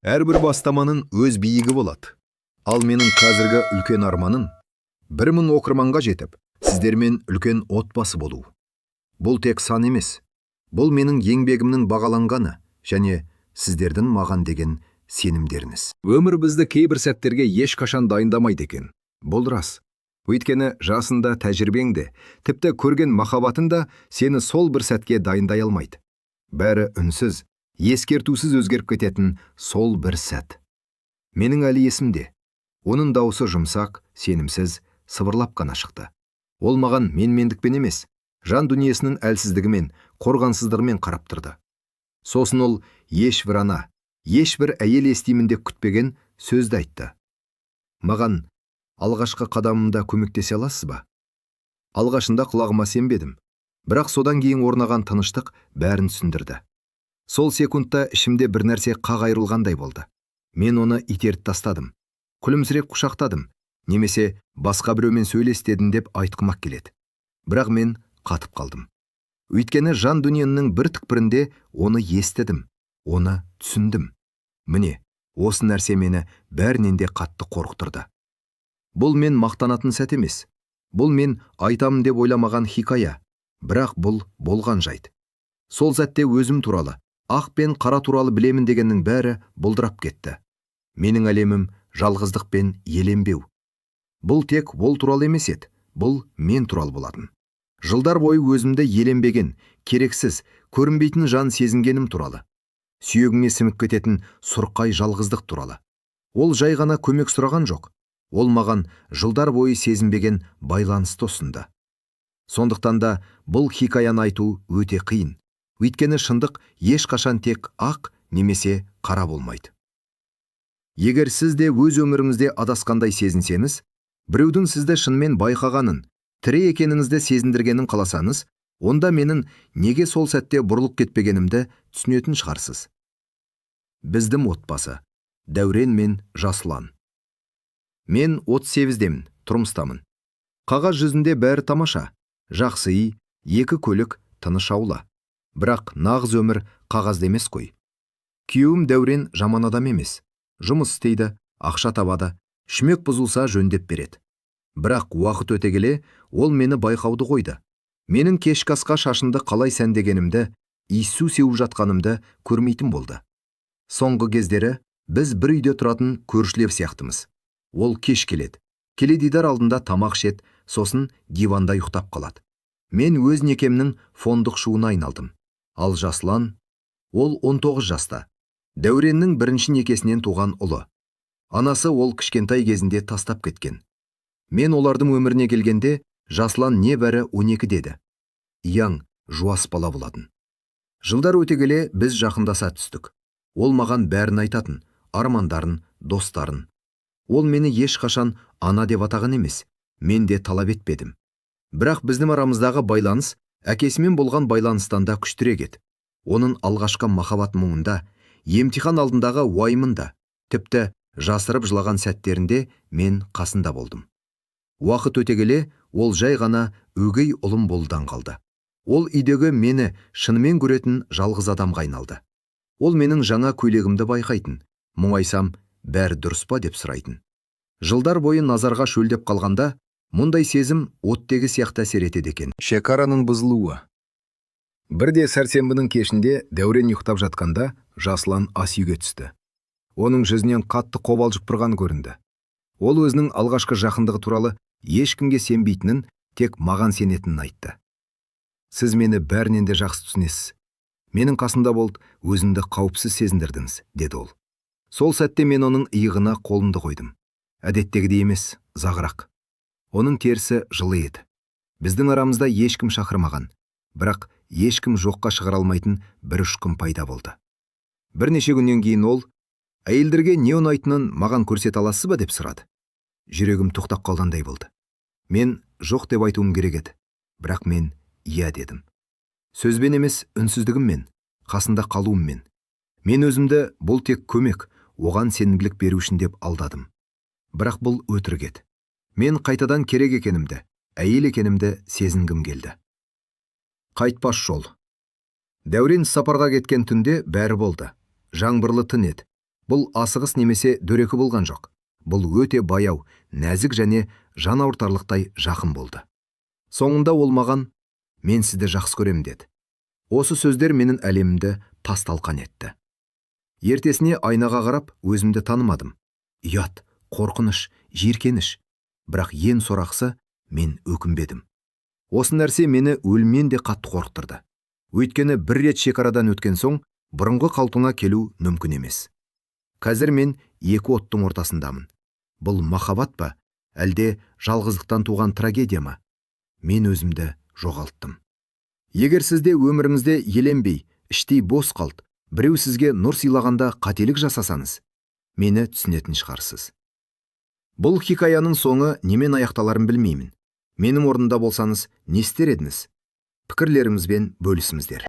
Әрбір бастаманың өз биігі болады. Ал менің қазіргі үлкен арманым 1000 оқырманға жетіп, сіздермен үлкен отбасы болу. Бұл тек сан емес. Бұл менің еңбегімнің бағаланғаны және сіздердің маған деген сенімдеріңіз. Өмір бізді кейбір сәттерге ешқашан дайындамайды екен. Бұл рас. Өйткені жасында, тәжірибеңде, тіпті көрген махаббатың да сені сол бір сәтке дайындай алмайды. Бәрі үнсіз, ескертусіз өзгеріп кететін сол бір сәт. Менің әлі есімде. Оның даусы жұмсақ, сенімсіз, сыбырлап қана шықты. Ол маған менмендікпен емес, жан дүниесінің әлсіздігімен, қорғансыздығымен қарап тұрды. Сосын ол ешбір ана, ешбір әйел естимін деп күтпеген сөзді айтты. Маған алғашқы қадамымда көмектесе аласыз ба? Алғашында құлағыма сенбедім, бірақ содан кейін орнаған тыныштық бәрін түсіндірді. Сол секундта ішімде бір нәрсе қақ айырылғандай болды. Мен оны итеріп тастадым, күлімсіреп құшақтадым, немесе басқа біреумен сөйлестедім деп айтқымақ келеді. Бірақ мен қатып қалдым. Өйткені жан дүниемнің бір түкпірінде оны естідім, оны түсіндім. Міне, осы нәрсе мені бәрінен де қатты қорқытырды. Бұл мен мақтанатын сәт емес. Бұл мен айтамын деп ойламаған хикая. Бірақ бұл болған жайт. Сол сәтте өзім туралы, ақ пен қара туралы білемін дегеннің бәрі бұлдырап кетті. Менің әлемім жалғыздық пен еленбеу. Бұл тек ол туралы емес еді, бұл мен туралы болатын. Жылдар бойы өзімді еленбеген, керексіз, көрінбейтін жан сезінгенім туралы. Сүйегіңе сіңіп кететін сұрқай жалғыздық туралы. Ол жай ғана көмек сұраған жоқ. Ол маған жылдар бойы сезінбеген байланысты ұсынды. Сондықтан да бұл хикаяны айту өте қиын. Өйткені шындық ешқашан тек ақ немесе қара болмайды. Егер сіз де өз өміріңізде адасқандай сезінсеңіз, біреудің сізді шынымен байқағанын, тірі екеніңізді сезіндіргенін қаласаңыз, онда менің неге сол сәтте бұрылып кетпегенімді түсінетін шығарсыз. Біздің отбасы. Дәурен мен Жасұлан. Мен 38-демін, тұрмыстамын. Қағаз жүзінде бәрі тамаша. Жақсы үй, 2 көлік, тыныш аула. Бірақ нағыз өмір қағазда емес қой. Күйеуім Дәурен жаман адам емес. Жұмыс істейді, ақша табады, шүмек бұзылса жөндеп береді. Бірақ уақыт өте келе, ол мені байқауды қойды. Менің кешкі асқа шашымды қалай сәндегенімді, иіссу сеуіп жатқанымды көрмейтін болды. Соңғы кездері біз бір үйде тұратын көршілер сияқтымыз. Ол кеш келеді. Теледидар алдында тамақ ішеді, сосын диванда ұйықтап қалады. Мен өз некемнің фондық шуына айналдым. Ал Жасұлан, ол 19 жаста. Дәуреннің бірінші некесінен туған ұлы. Анасы ол кішкентай кезінде тастап кеткен. Мен олардың өміріне келгенде Жасұлан небәрі 12 деді. Яң, жуас бала болатын. Жылдар өте келе біз жақындаса түстік. Ол маған бәрін айтатын, армандарын, достарын. Ол мені ешқашан ана деп атаған емес, мен де талап етпедім. Бірақ біздің арамыздағы байланыс әкесімен болған байланыстан да күштірек еді. Оның алғашқы махаббат мұңында, емтихан алдындағы уайымында, тіпті жасырып жылаған сәттерінде мен қасында болдым. Уақыт өте келе, ол жай ғана өгей ұлым болудан қалды. Ол үйдегі мені шынымен көретін жалғыз адамға айналды. Ол менің жаңа көйлегімді байқайтын, мұңайсам, бәрі дұрыс па деп сұрайтын. Жылдар бойы назарға шөлдеп қалғанда, мұндай сезім оттегі сияқты әсер етеді екен. Шекараның бұзылуы. Бірде сәрсенбінің кешінде Дәурен ұйықтап жатқанда Жасұлан ас үйге түсті. Оның жүзінен қатты қобалжып тұрған көрінді. Ол өзінің алғашқы жақындығы туралы ешкімге сенбейтінін, тек маған сенетінін айтты. Сіз мені бәрінен де жақсы түсінесіз. Менің қасымда болып, өзімді қауіпсіз сезіндірдіңіз, деді ол. Сол сәтте мен оның иығына қолымды қойдым. Әдеттегідей емес, зағырақ. Оның терісі жылы еді. Біздің арамызда ешкім шақырмаған, бірақ ешкім жоққа шығара алмайтын бір ұшқын пайда болды. Бірнеше күннен кейін ол, әйелдерге не ұнайтынын маған көрсете аласыз ба деп сұрады. Жүрегім тоқтап қалғандай болды. Мен жоқ деп айтуым керек еді, бірақ мен иә дедім. Сөзбен емес, үнсіздігіммен, қасында қалуыммен. Мен өзімді бұл тек көмек, оған сенімділік беру үшін деп алдадым. Бірақ бұл өтірік еді. Мен қайтадан керек екенімді, әйел екенімді сезінгім келді. Қайтпас жол. Дәурен сапарға кеткен түнде бәрі болды. Жаңбырлы түн еді. Бұл асығыс немесе дөрекі болған жоқ. Бұл өте баяу, нәзік және жан ауыртарлықтай жақын болды. Соңында ол маған, мен сізді жақсы көрем деді. Осы сөздер менің әлемімді тас-талқан етті. Ертесіне айнаға қарап өзімді танымадым. Ұят, қорқыныш, жиіркеніш. Бірақ ең сорақысы, мен өкінбедім. Осы нәрсе мені өлімнен де қатты қорықтырды. Өйткені бір рет шекарадан өткен соң, бұрынғы қалпыңа келу мүмкін емес. Қазір мен екі оттың ортасындамын. Бұл махаббат па, әлде жалғыздықтан туған трагедия ма? Мен өзімді жоғалттым. Егер сізде өміріңізде еленбей, іштей бос қалды, біреу сізге нұр сыйлағанда қателік жасасаңыз, мені түсінетін шығарсыз. Бұл хикаяның соңы немен аяқталарын білмеймін. Менің орнында болсаңыз, не істер едіңіз? Пікірлеріңізбен бөлісіңіздер.